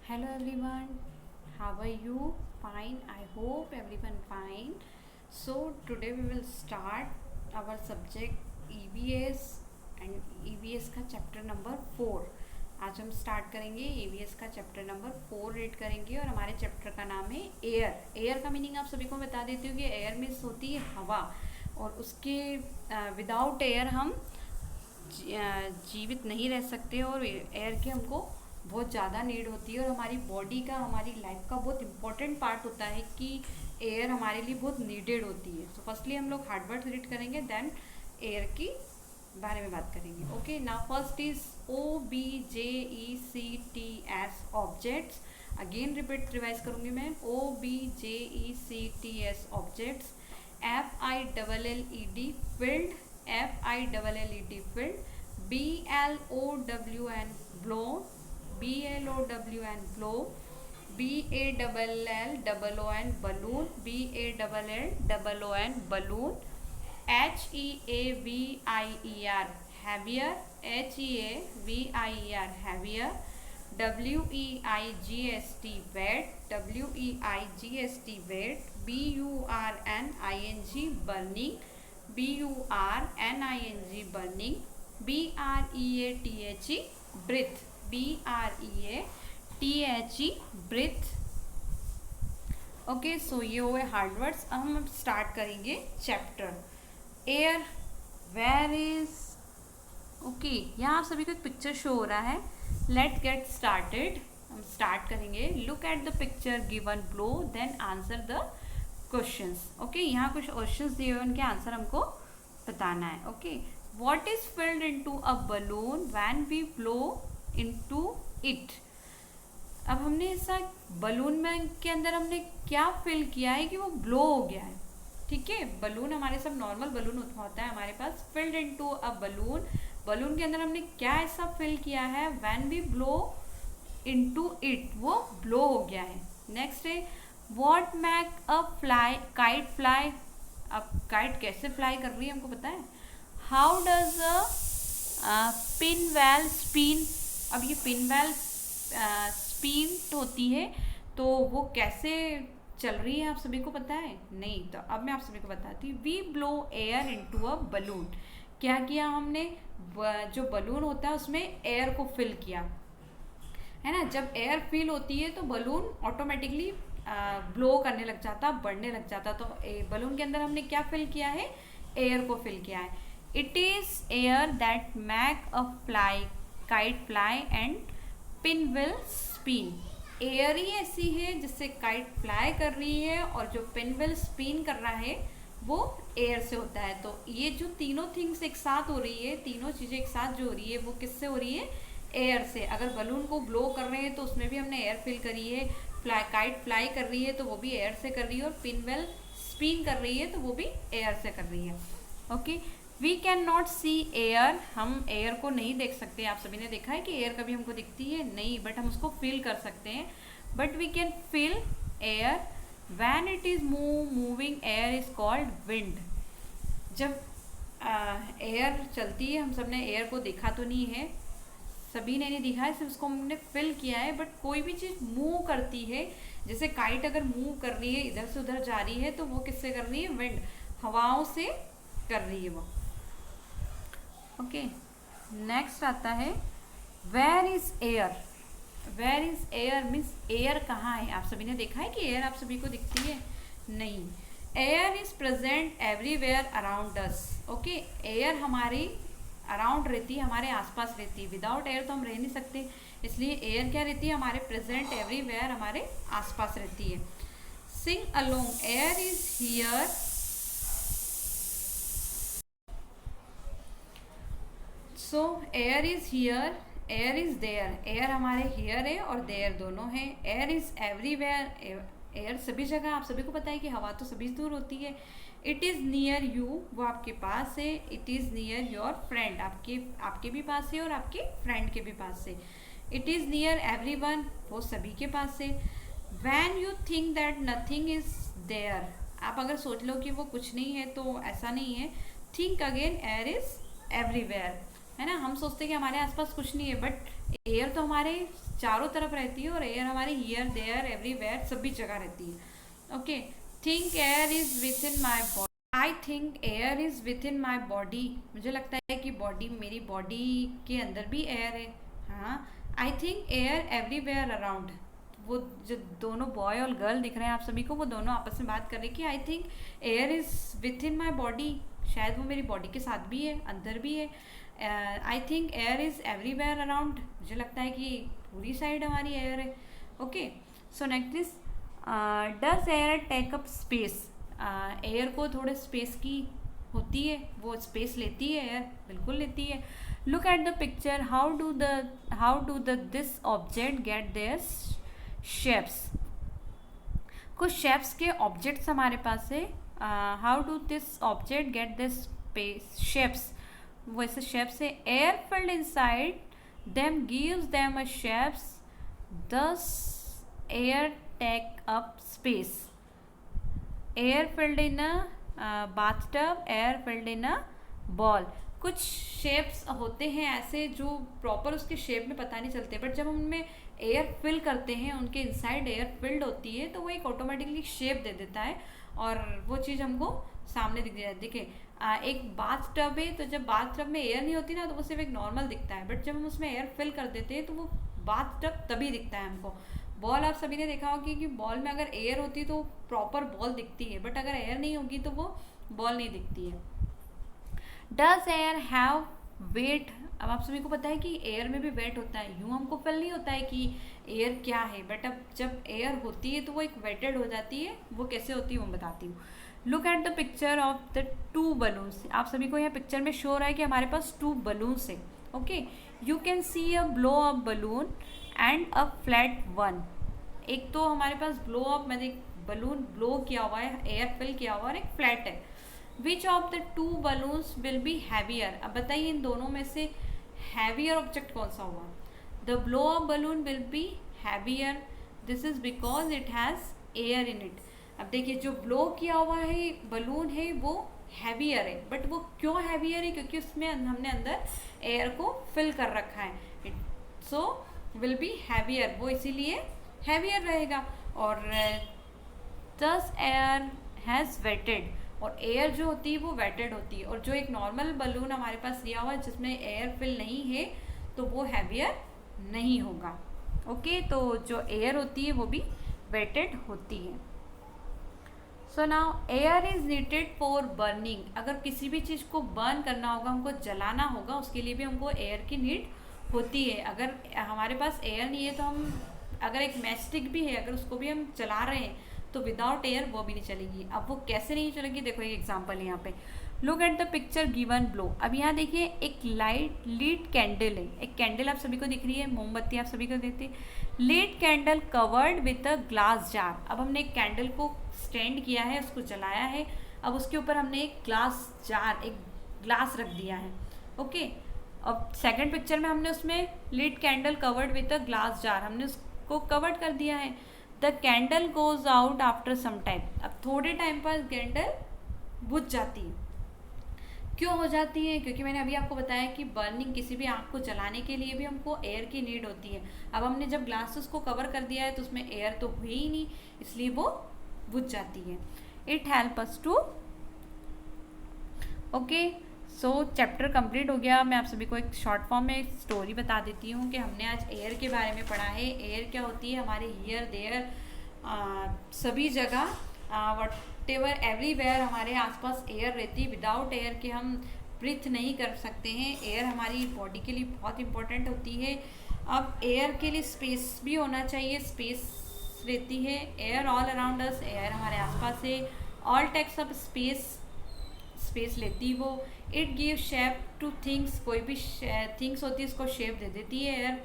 Hello everyone, how are you? Fine, I hope everyone fine. So today we will start our subject EVS and EVS का chapter number 4. आज हम start करेंगे EVS का chapter number 4 read करेंगे और हमारे chapter का नाम है एयर. एयर का मीनिंग आप सभी को बता देती हूँ कि एयर मीन्स होती है हवा और उसके विदाउट एयर हम जीवित नहीं रह सकते और एयर की हमको बहुत ज़्यादा नीड होती है और हमारी बॉडी का हमारी लाइफ का बहुत इंपॉर्टेंट पार्ट होता है कि एयर हमारे लिए बहुत नीडेड होती है. तो फर्स्टली हम लोग हार्ड वर्ड रीड करेंगे, देन एयर की बारे में बात करेंगे. Okay, now first is OBJECTS objects. Again revise करूंगी मैं. OBJECTS objects. FILLED field. FILLED field. BLOWN blow. BLOWN blow. BALLON balloon. BALLON balloon. HEAVIER heavier. HEAVIER heavier. WEIGST wet. WEIGST wet. BURNING burning. BURNING burning. BREATHE breath. BREATHE breath. Okay, so ये हुए hard words. अब हम start करेंगे chapter air. Where is. Okay, यहाँ आप सभी को एक पिक्चर शो हो रहा है. Let get started. हम स्टार्ट करेंगे. Look at the picture given below, then answer the questions. Okay, यहाँ कुछ क्वेश्चंस दिए हुए, उनके आंसर हमको बताना है. Okay, what is filled into a balloon when we blow into it. अब हमने ऐसा बलून में के अंदर हमने क्या फिल किया है कि वो ब्लो हो गया है. ठीक है, बलून हमारे सब नॉर्मल बलून होता है हमारे पास. Filled into a balloon, balloon के अंदर हमने क्या ऐसा फिल किया है. When we blow into it, वो ब्लो हो गया है. नेक्स्ट है what make a fly kite fly. अब काइट कैसे फ्लाई कर रही है हमको पता है. How does a pinwheel spin. अब ये पिनवेल स्पिन होती है तो वो कैसे चल रही है आप सभी को पता है. नहीं, तो अब मैं आप सभी को बताती हूँ. We blow air into a balloon. क्या किया हमने, जो बलून होता है उसमें एयर को फिल किया है ना. जब एयर फिल होती है तो बलून ऑटोमेटिकली ब्लो करने लग जाता, बढ़ने लग जाता. तो बलून के अंदर हमने क्या फिल किया है, एयर को फिल किया है. It is air that make a fly kite fly and pin will spin. Air ही ऐसी है जिससे काइट फ्लाई कर रही है और जो पिन विल स्पिन कर रहा है वो एयर से होता है. तो ये जो तीनों थिंग्स एक साथ हो रही है, तीनों चीज़ें एक साथ जो हो रही है वो किससे हो रही है, एयर से. अगर बलून को ब्लो कर रहे हैं तो उसमें भी हमने एयर फिल करी है. काइट फ्लाई कर रही है तो वो भी एयर से कर रही है और पिन विल स्पिन कर रही है तो वो भी एयर से कर रही है. Okay, we can not see air. हम एयर को नहीं देख सकते. आप सभी ने देखा है कि एयर कभी हमको दिखती है नहीं, बट हम उसको फील कर सकते हैं. But we can feel air. When it is moving air is called wind. जब एयर चलती है, हम सब ने एयर को देखा तो नहीं है, सभी ने नहीं देखा है, सिर्फ उसको हमने फिल किया है. बट कोई भी चीज़ मूव करती है, जैसे काइट अगर मूव कर रही है, इधर से उधर जा रही है, तो वो किससे कर रही है, विंड, हवाओं से कर रही है वो. ओके, नेक्स्ट आता है where is air. Where is air means air कहाँ है. आप सभी ने देखा है कि एयर आप सभी को दिखती है नहीं. Air is present everywhere around us. Okay, air हमारी अराउंड रहती है, हमारे आसपास रहती है. विदाउट एयर तो हम रह नहीं सकते, इसलिए एयर क्या रहती है, हमारे प्रेजेंट एवरीवेयर, हमारे आसपास रहती है. Sing along. Air is here. So air is here, air is there. Air हमारे हियर है और देयर दोनों है. Air is everywhere. एयर सभी जगह. आप सभी को पता है कि हवा तो सभी दूर होती है. इट इज़ नियर यू, वो आपके पास है. It is near your friend, आपके भी पास है और आपके फ्रेंड के भी पास है. It is near everyone, वो सभी के पास है. When you think that nothing is there. आप अगर सोच लो कि वो कुछ नहीं है तो ऐसा नहीं है. Think again, air is everywhere. है ना, हम सोचते हैं कि हमारे आसपास कुछ नहीं है, बट एयर तो हमारे चारों तरफ रहती है, और एयर हमारी हियर देयर एवरीवेयर सभी जगह रहती है। Okay, think air is with in my body, I think air is with in my body, मुझे लगता है कि बॉडी, मेरी बॉडी के अंदर भी एयर है। हाँ, आई थिंक एयर एवरीवेयर अराउंड, वो जो दोनों बॉय और गर्ल दिख रहे हैं आप सभी को, वो दोनों आपस में बात कर रहे हैं कि आई think air is with in my body, शायद वो मेरी बॉडी के साथ भी है, अंदर भी है। I think air is everywhere around, मुझे लगता है कि पूरी साइड हमारी एयर है। Okay, so next is does air take up space, air को थोड़े स्पेस की होती है, वो स्पेस लेती है एयर, बिल्कुल लेती है। Look at the picture, how do the this object get their shapes, कुछ शेप्स के ऑब्जेक्ट्स हमारे पास है। How do this object get this space shapes, वैसे शेप्स है। Air filled inside them gives them a shapes, thus air take up space, air filled in a bathtub, air filled in a ball. कुछ shapes होते हैं ऐसे जो proper उसके shape में पता नहीं चलते, बट जब हम उनमें एयर फिल करते हैं, उनके इनसाइड एयर फिल्ड होती है, तो वो एक ऑटोमेटिकली शेप दे देता है और वो चीज़ हमको सामने दिखे। एक बाथ टब है, तो जब बाथ टब में एयर नहीं होती ना, तो वो सिर्फ एक नॉर्मल दिखता है, बट जब हम उसमें एयर फिल कर देते हैं तो वो बाथ टब तभी दिखता है हमको। बॉल आप सभी ने देखा होगा कि बॉल में अगर एयर होती है तो प्रॉपर बॉल दिखती है, बट अगर एयर नहीं होगी तो वो बॉल नहीं दिखती है। डज एयर हैव वेट, अब आप सभी को पता है कि एयर में भी वेट होता है, यूँ हमको फील नहीं होता है कि एयर क्या है, बट अब जब एयर होती है तो वो एक वेटेड हो जाती है। वो कैसे होती है वो बताती हूँ। Look at the picture of the two balloons, आप सभी को यहाँ पिक्चर में शो हो रहा है कि हमारे पास टू बलून्स है। Okay, you can see a blow up balloon and a flat one, एक तो हमारे पास ब्लो अप मैंने बलून ब्लो किया हुआ है, एयर फिल किया हुआ है, और एक फ्लैट है। Which of the two balloons will be heavier, अब बताइए इन दोनों में से हैवियर ऑब्जेक्ट कौन सा हुआ। The blow up balloon will be heavier, this is because it has air in it. अब देखिए जो ब्लो किया हुआ है बलून है वो हैवियर है, बट वो क्यों हैवियर है, क्योंकि उसमें हमने अंदर एयर को फिल कर रखा है, सो विल बी हैवियर, वो इसीलिए हैवियर रहेगा। और दस एयर हैज़ वेटेड, और एयर जो होती है वो वेटेड होती है, और जो एक नॉर्मल बलून हमारे पास दिया हुआ है जिसमें एयर फिल नहीं है तो वो हैवियर नहीं होगा। ओके, तो जो एयर होती है वो भी वेटेड होती है। So now air is needed for burning, अगर किसी भी चीज़ को बर्न करना होगा, हमको जलाना होगा, उसके लिए भी हमको एयर की नीड होती है। अगर हमारे पास एयर नहीं है तो हम, अगर एक मैच स्टिक भी है, अगर उसको भी हम चला रहे हैं तो विदाउट एयर वो भी नहीं चलेगी। अब वो कैसे नहीं चलेगी, देखो एक एग्जांपल है यहाँ पे। Look at the picture given blow, अब यहाँ देखिए एक लाइट लीड कैंडल है, एक कैंडल आप सभी को दिख रही है, मोमबत्ती आप सभी को देखती है। Lead candle covered with a glass jar, अब हमने एक कैंडल को स्टैंड किया है, उसको जलाया है, अब उसके ऊपर हमने एक ग्लास जार, एक ग्लास रख दिया है। ओके, अब सेकंड पिक्चर में हमने उसमें lit candle covered with a glass jar, हमने उसको कवर्ड कर दिया है। The candle goes out after some time, अब थोड़े टाइम पर कैंडल बुझ जाती है। क्यों हो जाती है, क्योंकि मैंने अभी आपको बताया कि बर्निंग, किसी भी आग को जलाने के लिए भी हमको एयर की नीड होती है। अब हमने जब ग्लासेस को कवर कर दिया है तो उसमें एयर तो हुई ही नहीं, इसलिए वो बुझ जाती है। It help us to, okay, so chapter complete हो गया। मैं आप सभी को एक शॉर्ट फॉर्म में एक स्टोरी बता देती हूँ कि हमने आज एयर के बारे में पढ़ा है। एयर क्या होती है, हमारे हियर देयर सभी जगह, वट एवर एवरीवेयर हमारे आसपास एयर रहती है। विदाउट एयर के हम ब्रीथ नहीं कर सकते हैं। एयर हमारी बॉडी के लिए बहुत इंपॉर्टेंट होती है। अब एयर के लिए स्पेस भी होना चाहिए, स्पेस रहती है। Air all around us, air हमारे आसपास है। All takes up space, space लेती वो। It give shape to things, कोई भी थिंग्स होती है उसको शेप दे देती है air.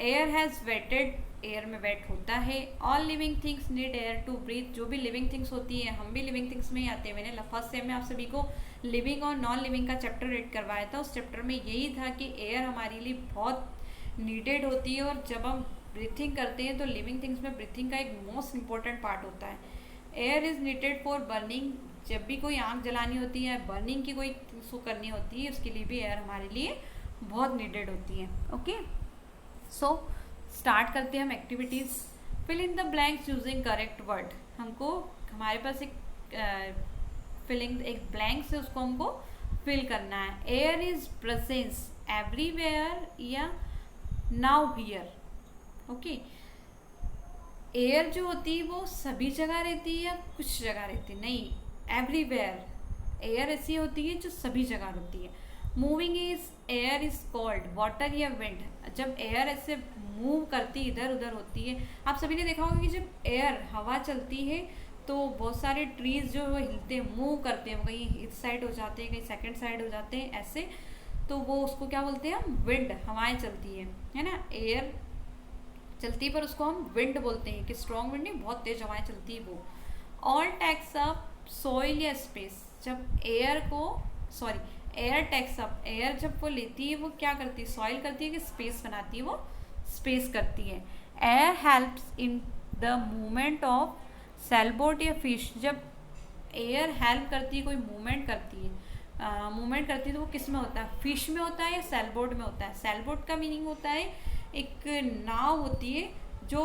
Air has weighted, air में वेट होता है। All living things need air to breathe, जो भी लिविंग थिंग्स होती है, हम भी लिविंग थिंग्स में ही आते हैं। मैंने फर्स्ट सेम में आप सभी को लिविंग और नॉन लिविंग का चैप्टर रीड करवाया था। उस चैप्टर में यही था कि एयर हमारे लिए बहुत नीडेड होती है, और जब हम ब्रीथिंग करते हैं तो लिविंग थिंग्स में ब्रीथिंग का एक मोस्ट इंपॉर्टेंट पार्ट होता है। Air is needed for burning, जब भी कोई आग जलानी होती है, बर्निंग की कोई उसको करनी होती है, उसके लिए भी एयर हमारे लिए बहुत नीडेड होती है। ओके, सो स्टार्ट करते हैं हम activities. Fill in the blanks using correct word. हमको हमारे पास एक फिलिंग एक ब्लैंक्स है, उसको हमको फिल करना है। एयर इज प्रेजेंस एवरीवेयर या नाउ हियर। ओके, एयर जो होती है वो सभी जगह रहती है या कुछ जगह रहती है? नहीं, एवरीवेयर। एयर ऐसी होती है जो सभी जगह होती है। Moving is air is called water या विंड। जब एयर ऐसे मूव करती इधर उधर होती है, आप सभी ने देखा होगा कि जब एयर हवा चलती है तो बहुत सारे ट्रीज जो वो हिलते हैं, मूव करते हैं, वो कहीं इस साइड हो जाते हैं, कहीं सेकंड साइड हो जाते हैं ऐसे, तो वो उसको क्या बोलते हैं हम? विंड। हवाएं चलती है ना, एयर चलती है पर उसको हम विंड बोलते हैं कि स्ट्रॉन्ग विंड नहीं, बहुत तेज हवाएं चलती है वो। ऑल टेक्स अप सॉइल या स्पेस। जब एयर टेक्स अप, एयर जब वो लेती है वो क्या करती है? सॉइल करती है कि स्पेस बनाती है? वो स्पेस करती है। Air helps in the movement of sailboat या फिश। जब एयर हेल्प करती है, कोई मूवमेंट करती है तो वो किस में होता है? फिश में होता है या सेलबोट में होता है? सेलबोट का मीनिंग होता है एक नाव होती है जो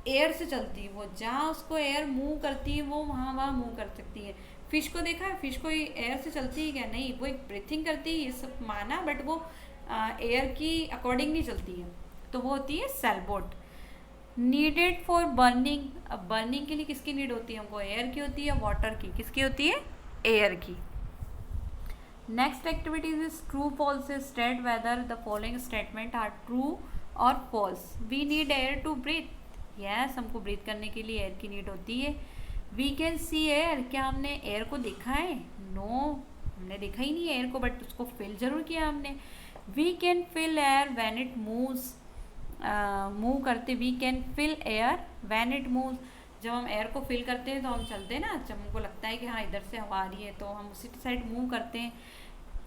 एयर से चलती है, वो जहाँ उसको एयर मूव करती है वो वहाँ मूव कर सकती है। फिश को देखा है? फिश को एयर से चलती है क्या? नहीं, वो एक ब्रीथिंग करती है, ये सब माना, बट वो एयर की अकॉर्डिंग नहीं चलती है, तो वो होती है सेलबोट। Needed for burning. अब बर्निंग के लिए किसकी नीड होती है हमको? एयर की होती है या वाटर की? किसकी होती है? एयर की। Next activities is true false. State whether the following statement are true और false. We need air to breathe. Yes, हमको ब्रीथ करने के लिए एयर की नीड होती है। We can see air. क्या हमने एयर को देखा है? नो, हमने देखा ही नहीं एयर को, बट उसको फिल जरूर किया हमने। We can fill air when it moves. Move करते, we can fill air when it moves. जब हम एयर को फिल करते हैं तो हम चलते हैं ना, जब हमको लगता है कि हाँ इधर से हवा आ रही है तो हम उसी साइड मूव करते हैं।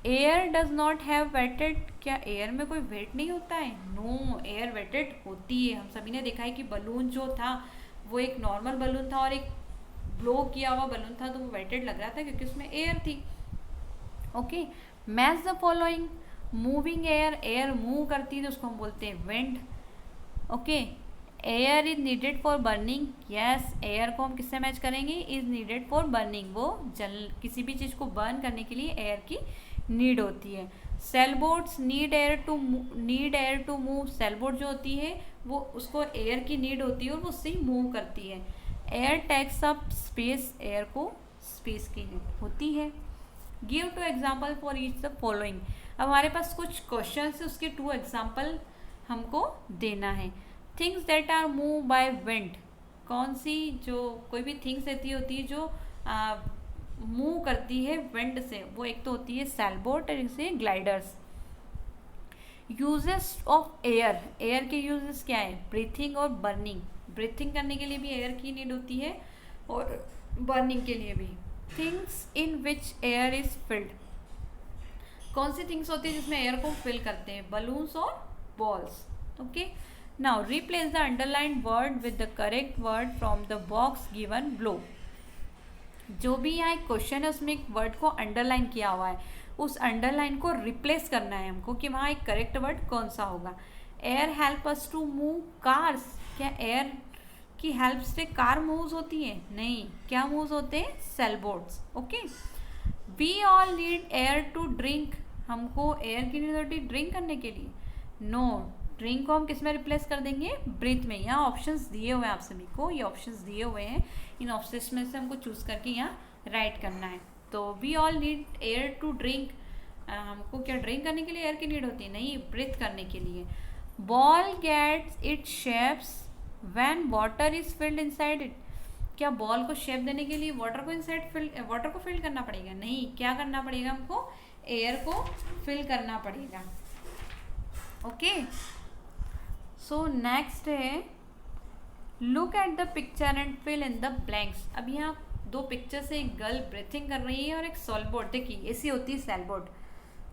Air does not have waited. क्या एयर में कोई वेट नहीं होता है? नो, एयर वेटेड होती है। हम सभी ने देखा है कि बलून जो था वो एक नॉर्मल बलून था और एक ब्लो किया हुआ बलून था, तो वो वेटेड लग रहा था क्योंकि उसमें एयर थी। Okay, match the following. Moving air, air move करती है तो उसको हम बोलते हैं wind. Okay, air is needed for burning. Yes, air को हम किससे मैच करेंगे? Is needed for burning. वो किसी भी चीज़ को बर्न करने के लिए एयर की नीड होती है। Sailboats need air to move. Sailboat जो होती है वो उसको एयर की नीड होती है और वो उससे ही मूव करती है। Air takes up space. Air को स्पेस की नीड होती है। Give 2 example for each the following. अब हमारे पास कुछ क्वेश्चन है, उसके 2 एग्जाम्पल हमको देना है। Things that are move by wind. कौन सी जो कोई भी थिंग्स ऐसी होती है जो मूव करती है विंड से? वो एक तो होती है सेलबोट और इसे gliders. Uses of air. Air के यूजेस क्या है? ब्रीथिंग और बर्निंग। ब्रीथिंग करने के लिए भी एयर की नीड होती है और बर्निंग के लिए भी। Things in which air is filled. कौन सी थिंग्स होती है जिसमें एयर को फिल करते हैं? बलून्स और balls. Okay, now replace the underline word with the correct word from the box given below. जो भी यहाँ एक क्वेश्चन है उसमें एक वर्ड को अंडरलाइन किया हुआ है, उस अंडरलाइन को रिप्लेस करना है हमको कि वहाँ एक करेक्ट वर्ड कौन सा होगा। Air help us to move cars. क्या एयर की हेल्प से कार मूव्स होती है? नहीं, क्या मूव्स होते हैं? Sailboats. Okay, we all need air to drink. हमको एयर की नीड होती है ड्रिंक करने के लिए? नो, ड्रिंक को हम किस में रिप्लेस कर देंगे? ब्रीथ में। यहाँ ऑप्शंस दिए हुए हैं आप सभी को, ये ऑप्शंस दिए हुए हैं, इन ऑप्शंस में से हमको चूज करके यहाँ राइट करना है। तो we all need air to drink. हमको क्या ड्रिंक करने के लिए एयर की नीड होती है? नहीं, ब्रीथ करने के लिए। Ball gets it shapes when water is filled inside it. क्या बॉल को शेप देने के लिए वाटर को फिल करना पड़ेगा? नहीं, क्या करना पड़ेगा हमको? एयर को फिल करना पड़ेगा। ओके, सो नेक्स्ट है look at the picture and fill in the blanks. अब यहाँ 2 पिक्चर से एक गर्ल ब्रीथिंग कर रही है और एक सेलबोट। देखिए ऐसी होती है सेलबोट,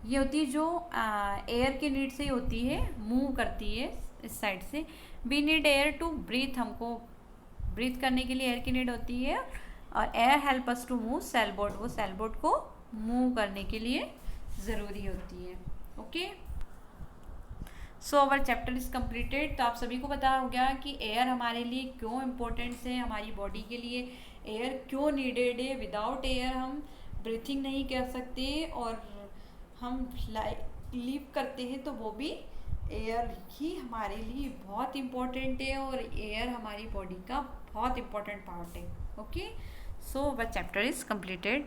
ये होती है जो एयर के नीड से ही होती है, मूव करती है इस साइड से। We need air to breathe. हमको ब्रीथ करने के लिए एयर की नीड होती है और air help us to move sailboat. वो सेलबोट को मूव करने के लिए ज़रूरी होती है। Okay, so our chapter is completed. तो आप सभी को पता हो गया कि एयर हमारे लिए क्यों इम्पोर्टेंट है, हमारी बॉडी के लिए एयर क्यों नीडेड है। विदाउट एयर हम ब्रीथिंग नहीं कर सकते, और हम लिव करते हैं तो वो भी एयर ही हमारे लिए बहुत इम्पोर्टेंट है, और एयर हमारी बॉडी का बहुत इम्पोर्टेंट पार्ट है। Okay, so our chapter is completed.